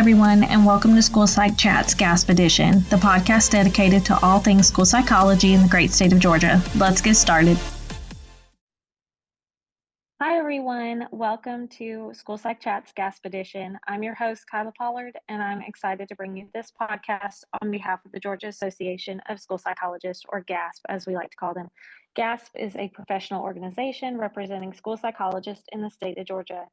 everyone, and welcome to School Psych Chat's GASP Edition, the podcast dedicated to all things school psychology in the great state of Georgia. Let's get started. Hi, everyone. Welcome to School Psych Chat's GASP Edition. I'm your host, Kylah Pollard, and I'm excited to bring you this podcast on behalf of the Georgia Association of School Psychologists, or GASP, as we like to call them. GASP is a professional organization representing school psychologists in the state of Georgia.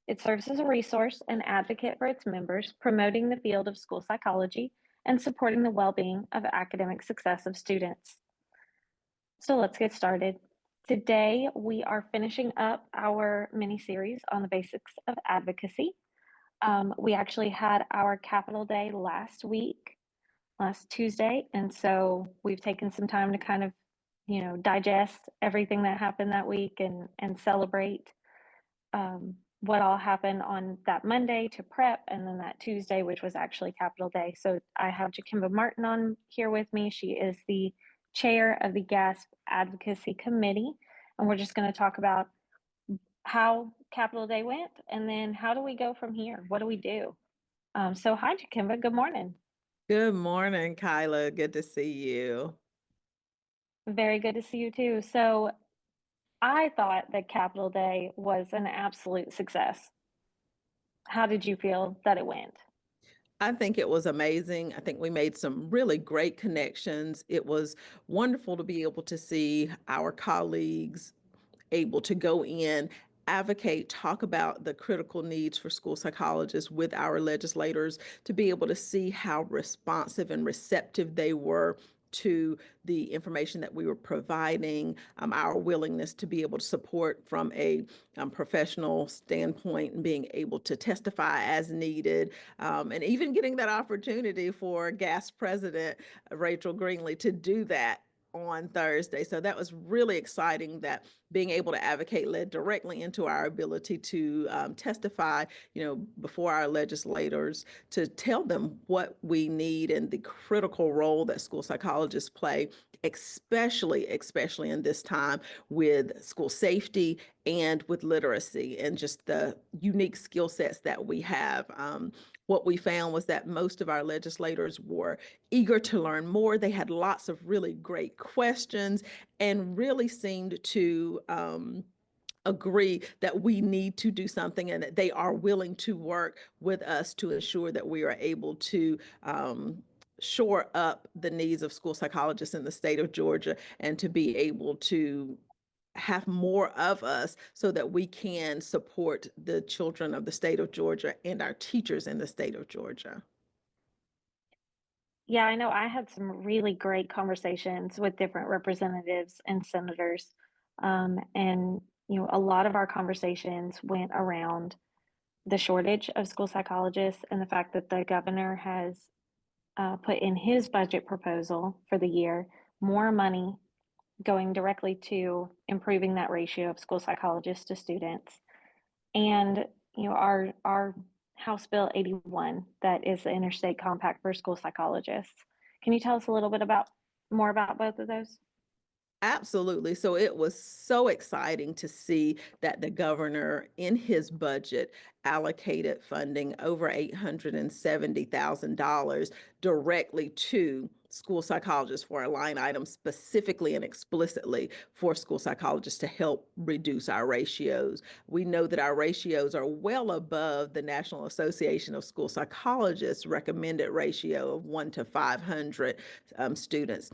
It serves as a resource and advocate for its members, promoting the field of school psychology and supporting the well-being of academic success of students. So let's get started. Today, we are finishing up our mini-series on the basics of advocacy. We actually had our Capitol Day last Tuesday, and so we've taken some time to kind of, digest everything that happened that week and celebrate what all happened on that Monday to prep, and then that Tuesday, which was actually Capitol Day. So I have Jakimva Martin on here with me. She is the chair of the GASP Advocacy Committee, and we're just going to talk about how Capitol Day went, and then how do we go from here? What do we do? So hi, Jakimva. Good morning. Good morning, Kylah. Good to see you. Very good to see you too. So I thought that Capitol Day was an absolute success. How did you feel that it went? I think it was amazing. I think we made some really great connections. It was wonderful to be able to see our colleagues able to go in, advocate, talk about the critical needs for school psychologists with our legislators, to be able to see how responsive and receptive they were to the information that we were providing, our willingness to be able to support from a professional standpoint, and being able to testify as needed, and even getting that opportunity for GASP President Rachel Greenlee to do that on Thursday. So that was really exciting, that being able to advocate led directly into our ability to testify, before our legislators, to tell them what we need and the critical role that school psychologists play, especially in this time with school safety and with literacy, and just the unique skill sets that we have. What we found was that most of our legislators were eager to learn more. They had lots of really great questions and really seemed to agree that we need to do something, and that they are willing to work with us to ensure that we are able to shore up the needs of school psychologists in the state of Georgia, and to be able to have more of us so that we can support the children of the state of Georgia and our teachers in the state of Georgia. Yeah, I know I had some really great conversations with different representatives and senators. And, a lot of our conversations went around the shortage of school psychologists and the fact that the governor has put in his budget proposal for the year more money going directly to improving that ratio of school psychologists to students. And, our House Bill 81, that is the Interstate Compact for School Psychologists. Can you tell us a little bit more about both of those? Absolutely. So it was so exciting to see that the governor in his budget allocated funding over $870,000 directly to school psychologists, for a line item specifically and explicitly for school psychologists to help reduce our ratios. We know that our ratios are well above the National Association of School Psychologists recommended ratio of 1 to 500 students.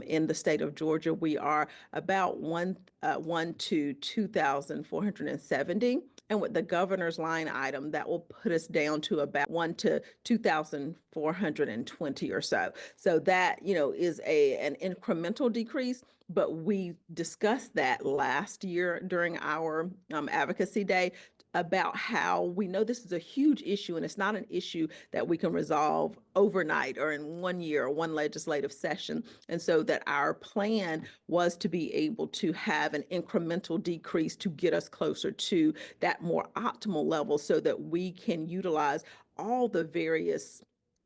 In the state of Georgia, we are about 1 to 2,470. And with the governor's line item, that will put us down to about 1 to 2,420 or so. So that, is an incremental decrease, but we discussed that last year during our advocacy day, about how we know this is a huge issue, and it's not an issue that we can resolve overnight or in 1 year or one legislative session. And so that our plan was to be able to have an incremental decrease to get us closer to that more optimal level, so that we can utilize all the various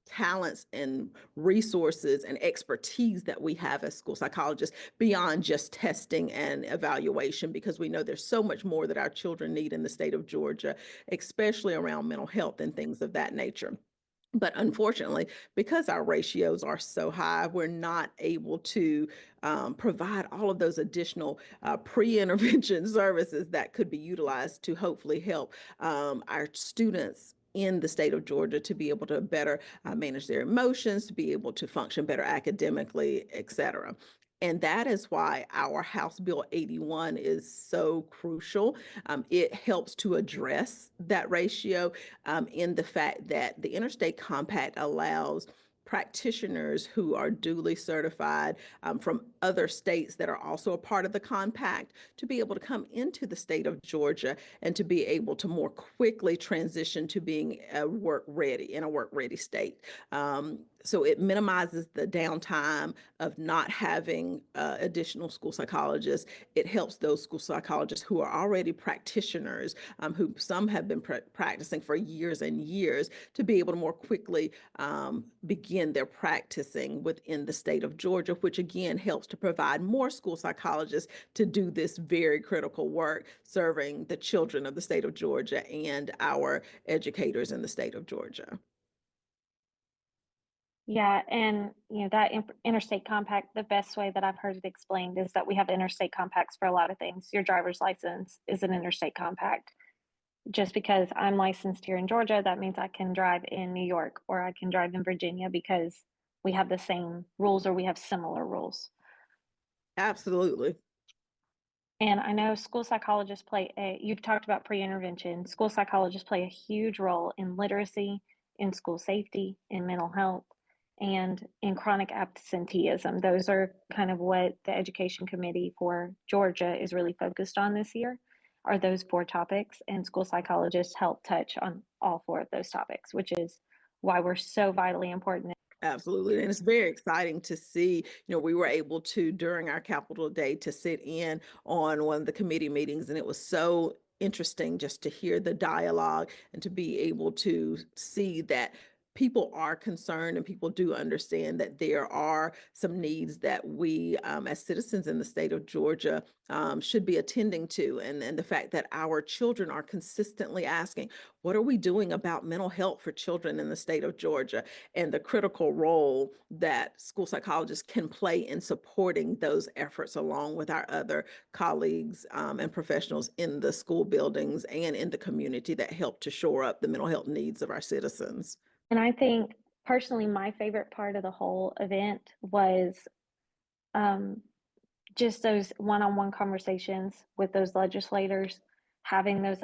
talents and resources and expertise that we have as school psychologists, beyond just testing and evaluation, because we know there's so much more that our children need in the state of Georgia, especially around mental health and things of that nature. But unfortunately, because our ratios are so high, we're not able to provide all of those additional pre-intervention services that could be utilized to hopefully help our students in the state of Georgia to be able to better manage their emotions, to be able to function better academically, et cetera. And that is why our House Bill 81 is so crucial. It helps to address that ratio in the fact that the Interstate Compact allows practitioners who are duly certified from other states that are also a part of the compact to be able to come into the state of Georgia and to be able to more quickly transition to being a work ready state. So it minimizes the downtime of not having additional school psychologists. It helps those school psychologists who are already practitioners, who some have been practicing for years and years, to be able to more quickly begin their practicing within the state of Georgia, which again helps to provide more school psychologists to do this very critical work, serving the children of the state of Georgia and our educators in the state of Georgia. Yeah, and that interstate compact, the best way that I've heard it explained is that we have interstate compacts for a lot of things. Your driver's license is an interstate compact. Just because I'm licensed here in Georgia, that means I can drive in New York or I can drive in Virginia because we have the same rules or we have similar rules. Absolutely. And I know school psychologists you've talked about pre-intervention. School psychologists play a huge role in literacy, in school safety, in mental health, and in chronic absenteeism. Those are kind of what the Education Committee for Georgia is really focused on this year, are those four topics. And school psychologists help touch on all four of those topics, which is why we're so vitally important. Absolutely. And it's very exciting to see, we were able to, during our Capitol Day, to sit in on one of the committee meetings, and it was so interesting just to hear the dialogue and to be able to see that people are concerned and people do understand that there are some needs that we as citizens in the state of Georgia should be attending to. And the fact that our children are consistently asking, what are we doing about mental health for children in the state of Georgia? And the critical role that school psychologists can play in supporting those efforts along with our other colleagues and professionals in the school buildings and in the community that help to shore up the mental health needs of our citizens. And I think personally, my favorite part of the whole event was um, just those one-on-one conversations with those legislators, having those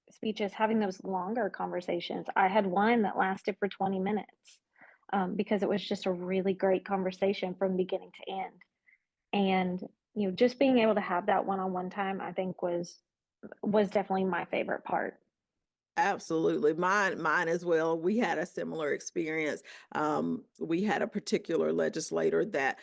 speeches, having those longer conversations. I had one that lasted for 20 minutes because it was just a really great conversation from beginning to end. And just being able to have that one-on-one time, I think was definitely my favorite part. Absolutely. Mine as well. We had a similar experience. We had a particular legislator that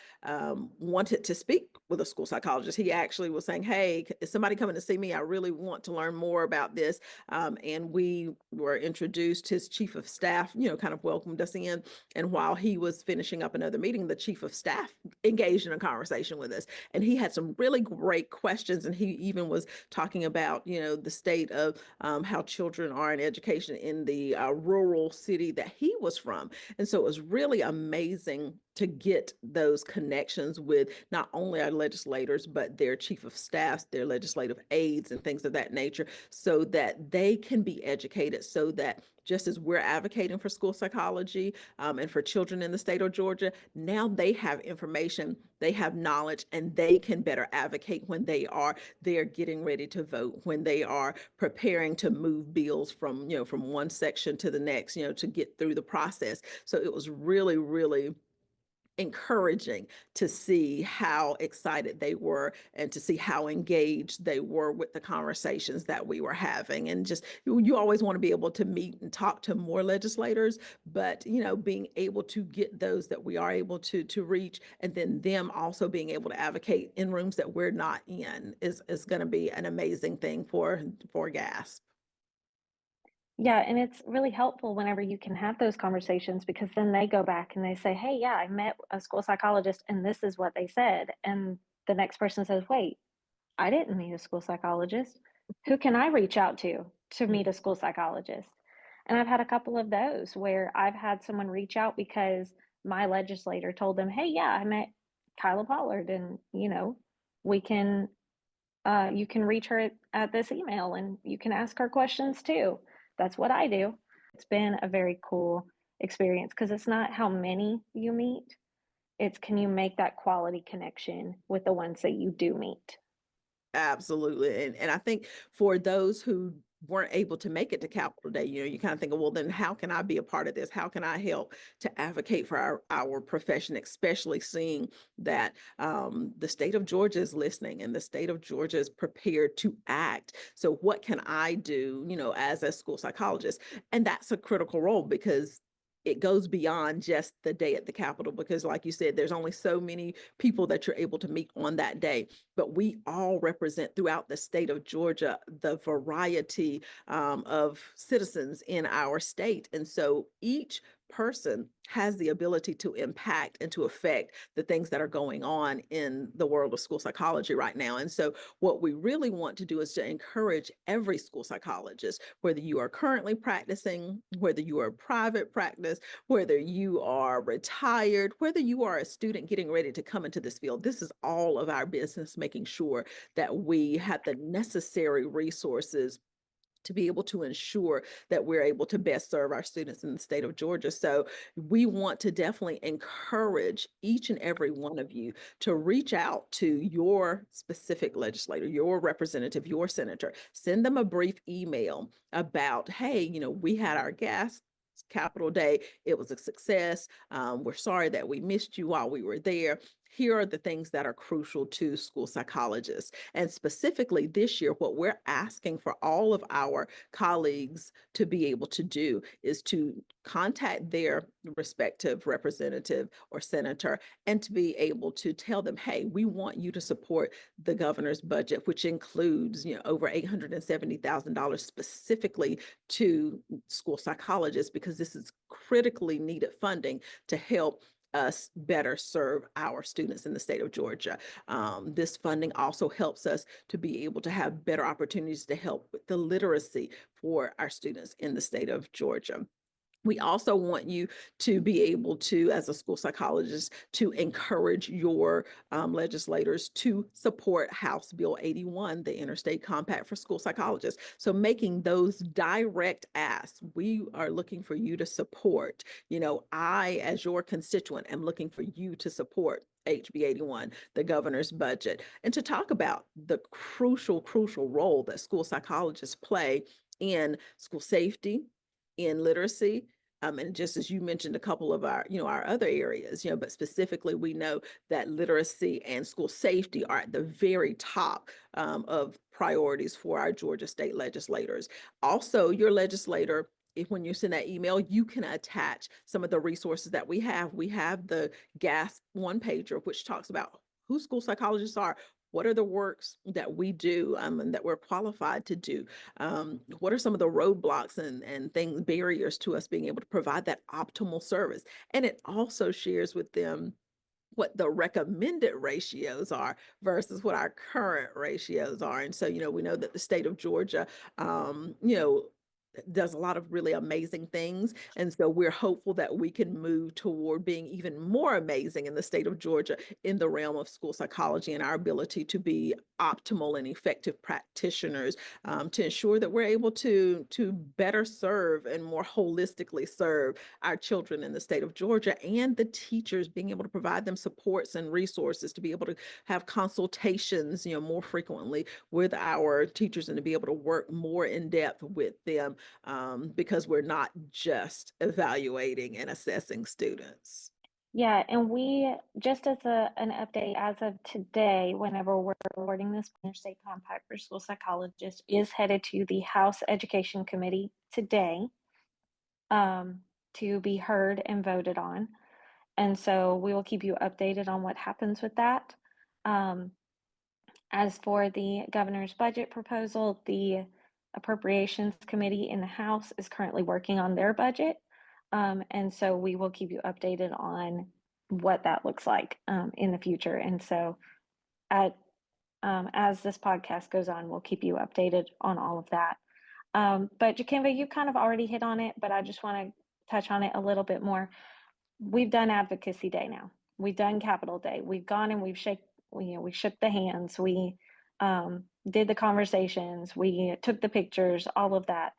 wanted to speak with a school psychologist. He actually was saying, hey, is somebody coming to see me? I really want to learn more about this. And we were introduced, his chief of staff, kind of welcomed us in. And while he was finishing up another meeting, the chief of staff engaged in a conversation with us. And he had some really great questions. And he even was talking about, the state of how children are in education in the rural city that he was from. And so it was really amazing to get those connections with not only our legislators, but their chief of staffs, their legislative aides, and things of that nature, so that they can be educated, so that just as we're advocating for school psychology and for children in the state of Georgia, now they have information, they have knowledge, and they can better advocate when they're getting ready to vote, when they are preparing to move bills from one section to the next, to get through the process. So it was really, really encouraging to see how excited they were and to see how engaged they were with the conversations that we were having. And just, you always want to be able to meet and talk to more legislators, but being able to get those that we are able to reach, and then them also being able to advocate in rooms that we're not in is going to be an amazing thing for GASP. Yeah, and it's really helpful whenever you can have those conversations because then they go back and they say, "Hey, yeah, I met a school psychologist and this is what they said." And the next person says, "Wait, I didn't meet a school psychologist. Who can I reach out to meet a school psychologist?" And I've had a couple of those where I've had someone reach out because my legislator told them, "Hey, yeah, I met Kylah Pollard, and we can you can reach her at this email and you can ask her questions too." That's what I do. It's been a very cool experience because it's not how many you meet, it's can you make that quality connection with the ones that you do meet. Absolutely. And I think for those who weren't able to make it to Capitol Day, you kind of think, well, then how can I be a part of this? How can I help to advocate for our profession, especially seeing that the state of Georgia is listening and the state of Georgia is prepared to act. So what can I do, as a school psychologist? And that's a critical role because it goes beyond just the day at the Capitol, because like you said, there's only so many people that you're able to meet on that day, but we all represent throughout the state of Georgia the variety of citizens in our state. And so each person has the ability to impact and to affect the things that are going on in the world of school psychology right now. And so what we really want to do is to encourage every school psychologist, whether you are currently practicing, whether you are private practice, whether you are retired, whether you are a student getting ready to come into this field. This is all of our business, making sure that we have the necessary resources to be able to ensure that we're able to best serve our students in the state of Georgia. So we want to definitely encourage each and every one of you to reach out to your specific legislator, your representative, your senator. Send them a brief email about, hey, we had our GASP Capitol Day. It was a success. We're sorry that we missed you while we were there. Here are the things that are crucial to school psychologists. And specifically this year, what we're asking for all of our colleagues to be able to do is to contact their respective representative or senator and to be able to tell them, hey, we want you to support the governor's budget, which includes, over $870,000 specifically to school psychologists, because this is critically needed funding to help us better serve our students in the state of Georgia. This funding also helps us to be able to have better opportunities to help with the literacy for our students in the state of Georgia. We also want you to be able to, as a school psychologist, to encourage your legislators to support House Bill 81, the Interstate Compact for School Psychologists. So making those direct asks, we are looking for you to support. I, as your constituent, am looking for you to support HB 81, the governor's budget, and to talk about the crucial role that school psychologists play in school safety, in literacy, and just as you mentioned, a couple of our other areas, but specifically, we know that literacy and school safety are at the very top of priorities for our Georgia state legislators. Also, your legislator, when you send that email, you can attach some of the resources that we have. We have the GASP one pager, which talks about who school psychologists are, what are the works that we do and that we're qualified to do? What are some of the roadblocks and things, barriers to us being able to provide that optimal service? And it also shares with them what the recommended ratios are versus what our current ratios are. And so, we know that the state of Georgia, does a lot of really amazing things. And so we're hopeful that we can move toward being even more amazing in the state of Georgia in the realm of school psychology and our ability to be optimal and effective practitioners, to ensure that we're able to better serve and more holistically serve our children in the state of Georgia, and the teachers, being able to provide them supports and resources to be able to have consultations, more frequently with our teachers, and to be able to work more in depth with them, because we're not just evaluating and assessing students. Yeah, and we just as an update as of today, whenever we're recording this, Interstate Compact for School Psychologists is headed to the House Education Committee today, to be heard and voted on. And so we will keep you updated on what happens with that. Um, as for the governor's budget proposal, the Appropriations Committee in the House is currently working on their budget. And so we will keep you updated on what that looks like in the future. And so as this podcast goes on, we'll keep you updated on all of that. But Jakimva, you kind of already hit on it, but I just want to touch on it a little bit more. We've done Advocacy Day now. We've done Capitol Day. We've gone and we shook the hands. We did the conversations. We took the pictures. All of that.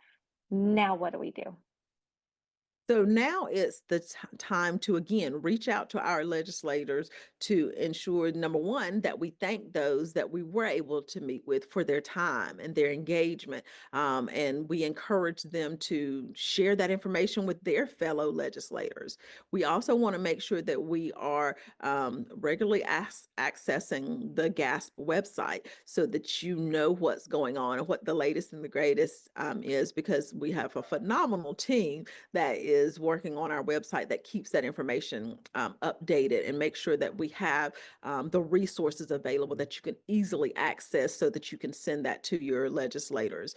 Now, what do we do? So now it's the time to, again, reach out to our legislators to ensure, number one, that we thank those that we were able to meet with for their time and their engagement. And we encourage them to share that information with their fellow legislators. We also want to make sure that we are regularly accessing the GASP website so that you know what's going on and what the latest and the greatest is, because we have a phenomenal team that is working on our website that keeps that information updated and make sure that we have the resources available that you can easily access so that you can send that to your legislators.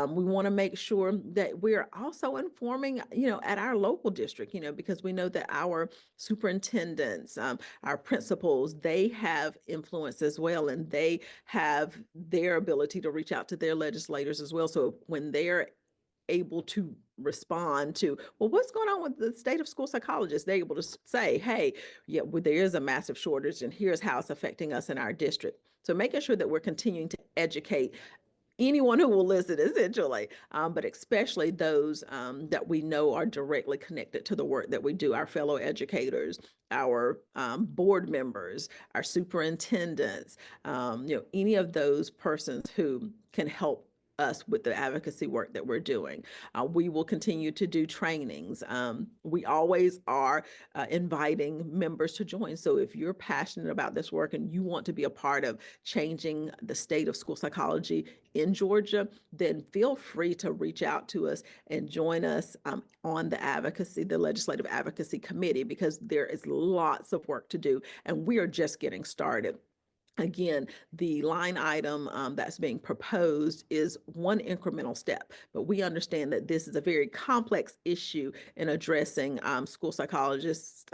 We want to make sure that we're also informing, at our local district, because we know that our superintendents, our principals, they have influence as well, and they have their ability to reach out to their legislators as well. So when they're able to respond to, well, what's going on with the state of school psychologists, they're able to say, hey, yeah, well, there is a massive shortage and here's how it's affecting us in our district. So making sure that we're continuing to educate anyone who will listen, essentially, but especially those that we know are directly connected to the work that we do, our fellow educators, our board members, our superintendents, any of those persons who can help us with the advocacy work that we're doing. We will continue to do trainings. We always are inviting members to join. So if you're passionate about this work and you want to be a part of changing the state of school psychology in Georgia, then feel free to reach out to us and join us on the Legislative Advocacy Committee, because there is lots of work to do and we are just getting started. Again, the line item that's being proposed is one incremental step, but we understand that this is a very complex issue in addressing school psychologists'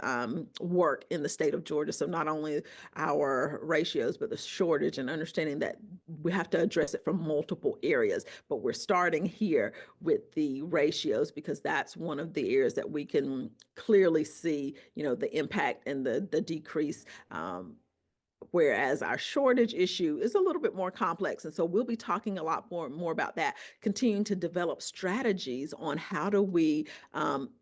work in the state of Georgia. So not only our ratios, but the shortage, and understanding that we have to address it from multiple areas. But we're starting here with the ratios because that's one of the areas that we can clearly see, the impact and the decrease. Whereas our shortage issue is a little bit more complex. And so we'll be talking a lot more about that, continuing to develop strategies on how do we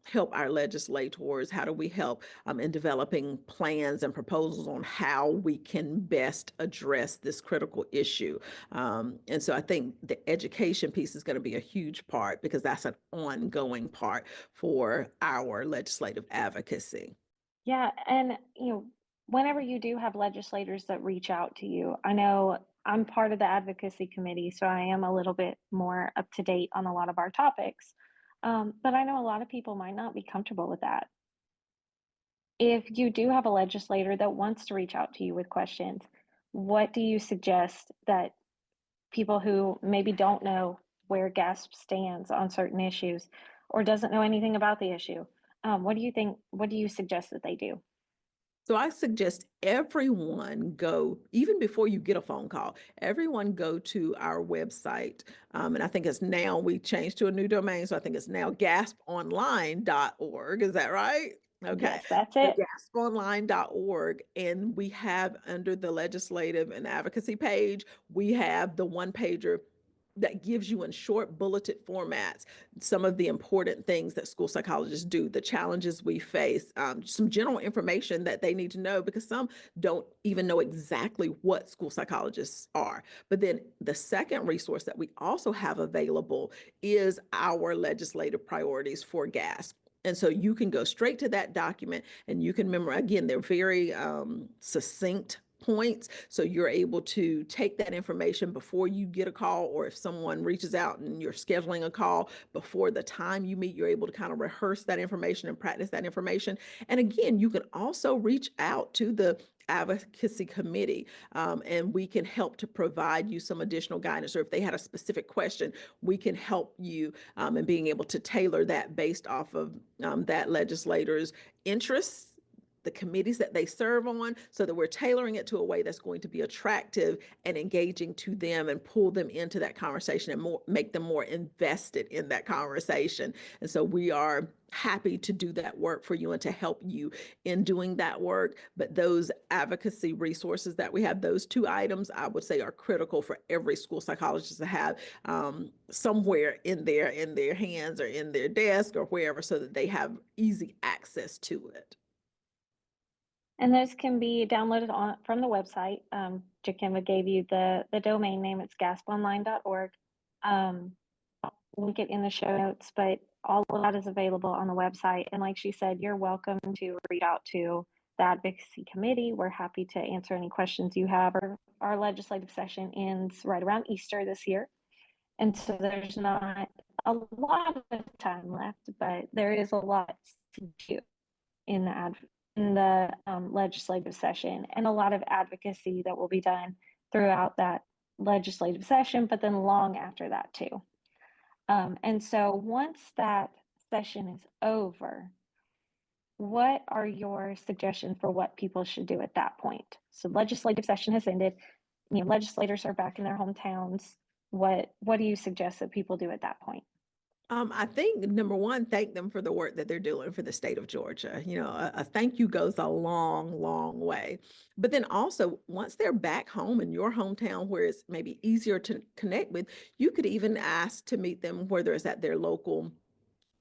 help our legislators, how do we help in developing plans and proposals on how we can best address this critical issue. And so I think the education piece is going to be a huge part, because that's an ongoing part for our legislative advocacy. Yeah, and whenever you do have legislators that reach out to you, I know I'm part of the advocacy committee, so I am a little bit more up to date on a lot of our topics. But I know a lot of people might not be comfortable with that. If you do have a legislator that wants to reach out to you with questions, what do you suggest that people who maybe don't know where GASP stands on certain issues or doesn't know anything about the issue, what do you think? What do you suggest that they do? So I suggest everyone go, even before you get a phone call, everyone go to our website. And I think it's now, we changed to a new domain. So I think it's now gasponline.org. Is that right? Okay. Yes, that's So it. gasponline.org. And we have, under the legislative and advocacy page, we have the one pager that gives you in short bulleted formats some of the important things that school psychologists do, the challenges we face, some general information that they need to know, because some don't even know exactly what school psychologists are. But then the second resource that we also have available is our legislative priorities for GASP. And so you can go straight to that document and you can remember, again, they're very succinct points. So you're able to take that information before you get a call, or if someone reaches out and you're scheduling a call, before the time you meet, you're able to kind of rehearse that information and practice that information. And again, you can also reach out to the advocacy committee and we can help to provide you some additional guidance, or if they had a specific question, we can help you in being able to tailor that based off of that legislator's interests the committees that they serve on, so that we're tailoring it to a way that's going to be attractive and engaging to them and pull them into that conversation and make them more invested in that conversation. And so we are happy to do that work for you and to help you in doing that work. But those advocacy resources that we have, those two items, I would say are critical for every school psychologist to have somewhere in their hands or in their desk or wherever, so that they have easy access to it. And those can be downloaded from the website. Jakimva gave you the domain name. It's gasponline.org. Link it in the show notes, but all of that is available on the website. And like she said, you're welcome to reach out to the advocacy committee. We're happy to answer any questions you have. Our legislative session ends right around Easter this year. And so there's not a lot of time left, but there is a lot to do in the legislative session, and a lot of advocacy that will be done throughout that legislative session, but then long after that too. And so once that session is over, what are your suggestions for what people should do at that point? So legislative session has ended, legislators are back in their hometowns. What do you suggest that people do at that point? I think number one, thank them for the work that they're doing for the state of Georgia. A thank you goes a long, long way. But then also, once they're back home in your hometown where it's maybe easier to connect with, you could even ask to meet them, whether it's at their local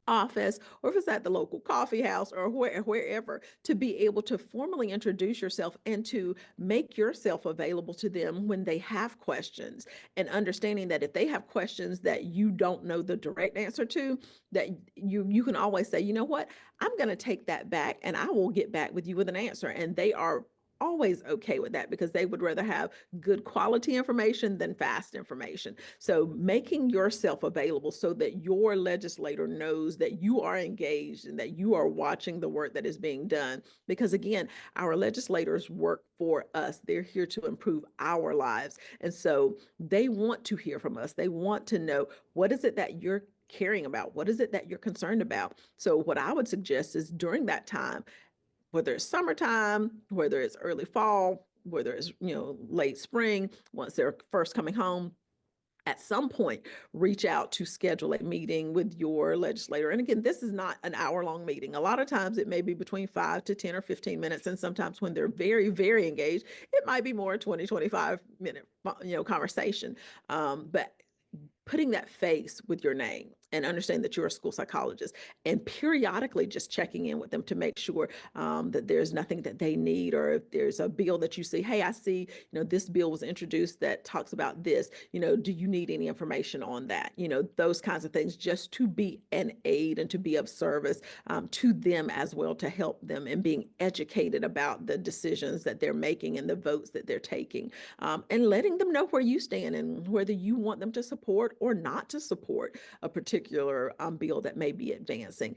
office or if it's at the local coffee house or wherever, to be able to formally introduce yourself and to make yourself available to them when they have questions, and understanding that if they have questions that you don't know the direct answer to, that you can always say, you know what, I'm going to take that back and I will get back with you with an answer. And they are always okay with that, because they would rather have good quality information than fast information. So making yourself available so that your legislator knows that you are engaged and that you are watching the work that is being done. Because again, our legislators work for us. They're here to improve our lives. And so they want to hear from us. They want to know, what is it that you're caring about? What is it that you're concerned about? So what I would suggest is, during that time, whether it's summertime, whether it's early fall, whether it's, late spring, once they're first coming home, at some point, reach out to schedule a meeting with your legislator. And again, this is not an hour-long meeting. A lot of times it may be between 5 to 10 or 15 minutes. And sometimes when they're very, very engaged, it might be more 20, 25-minute, conversation. But putting that face with your name and understand that you're a school psychologist, and periodically just checking in with them to make sure that there's nothing that they need, or if there's a bill that you see, hey, I see, this bill was introduced that talks about this, do you need any information on that? Those kinds of things, just to be an aid and to be of service to them as well, to help them in being educated about the decisions that they're making and the votes that they're taking, and letting them know where you stand and whether you want them to support or not to support a particular bill that may be advancing.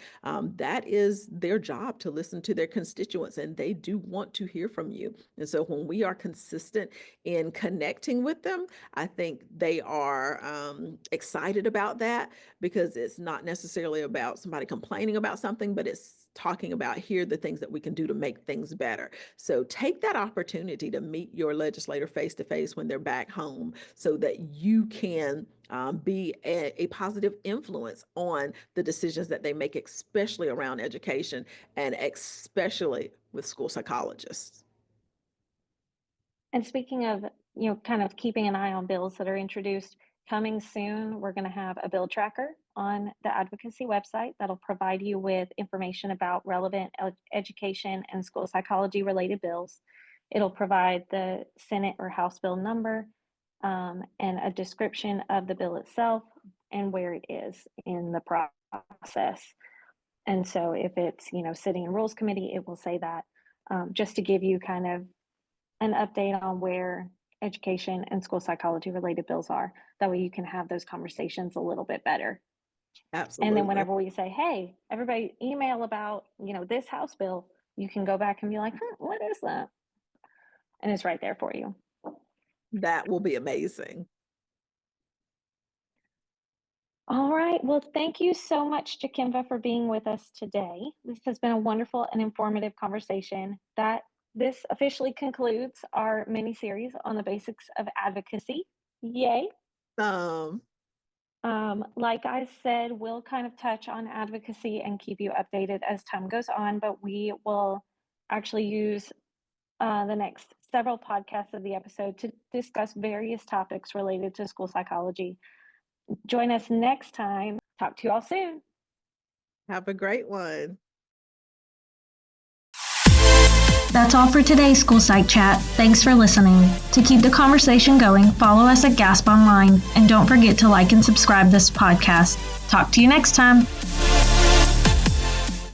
That is their job, to listen to their constituents, and they do want to hear from you. And so when we are consistent in connecting with them, I think they are excited about that, because it's not necessarily about somebody complaining about something, but it's talking about, here are the things that we can do to make things better. So take that opportunity to meet your legislator face to face when they're back home, so that you can be a positive influence on the decisions that they make, especially around education and especially with school psychologists. And speaking of, kind of keeping an eye on bills that are introduced, coming soon, we're going to have a bill tracker on the advocacy website that'll provide you with information about relevant education and school psychology related bills. It'll provide the Senate or House bill number, and a description of the bill itself and where it is in the process. And so if it's, sitting in Rules Committee, it will say that, just to give you kind of an update on where education and school psychology related bills are. That way you can have those conversations a little bit better. Absolutely. And then whenever we say, hey, everybody email about, this House bill, you can go back and be like, what is that? And it's right there for you. That will be amazing. All right. Well, thank you so much, Jakimva, for being with us today. This has been a wonderful and informative conversation. This officially concludes our mini series on the basics of advocacy. Yay! Um, Like I said, we'll kind of touch on advocacy and keep you updated as time goes on, but we will actually use the next several podcasts of the episode to discuss various topics related to school psychology. Join us next time. Talk to you all soon. have a great one. That's all for today's School Psych Chat. Thanks for listening. To keep the conversation going, follow us at GASP Online, and don't forget to like and subscribe this podcast. Talk to you next time.